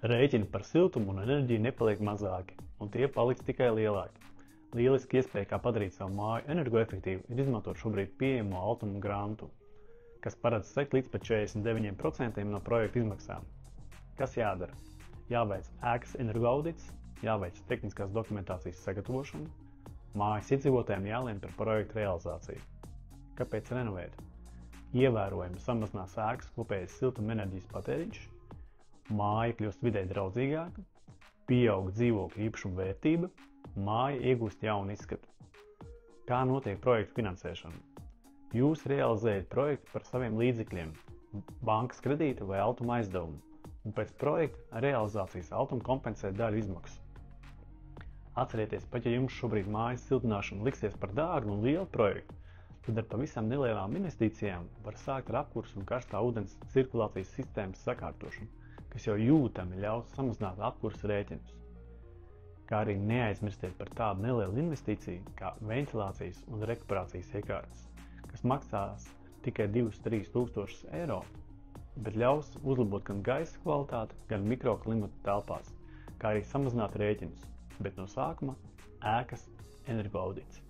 Rēķini par siltumu un enerģiju nepaliek mazāki, un tie paliks tikai lielāki. Lieliski iespēja, kā padarīt savu māju energoefektīvu, ir izmantot šobrīd pieejamo Altuma grantu, kas paredz sekt līdz pat 49% no projekta izmaksām. Kas jādara? Jāveic ēkas energoaudits, jāveic tehniskās dokumentācijas sagatavošana, mājas iedzīvotājiem jālem par projektu realizāciju. Kāpēc renovēt? Ievērojami samazinās ēkas kopējais siltumenerģijas patēriņš, māja kļūst vidē draudzīgāka, pieaug dzīvokļu īpašuma vērtība, māja iegūst jaunu izskatu. Kā notiek projektu finansēšana? Jūs realizējat projektu par saviem līdzekļiem, bankas kredītu vai Altuma aizdevumu, un pēc projekta realizācijas Altuma kompensē daļu izmaksu. Atcerieties, pat ja jums šobrīd mājas siltināšana liksies par dārgu un lielu projektu, tad ar pavisam nelielām investīcijām var sākt ar apkursu un karstā ūdens cirkulācijas sistēmas sakārtošanu, kas jau jūtami ļaus samazināt apkursa rēķinus. Kā arī neaizmirstiet par tādu nelielu investīciju kā ventilācijas un rekuperācijas iekārtas, kas maksās tikai 2–3 tūkstošus eiro, bet ļaus uzlabot gan gaisa kvalitāti, gan mikroklimatu telpās, kā arī samazināt rēķinus, bet no sākuma ēkas energoaudits.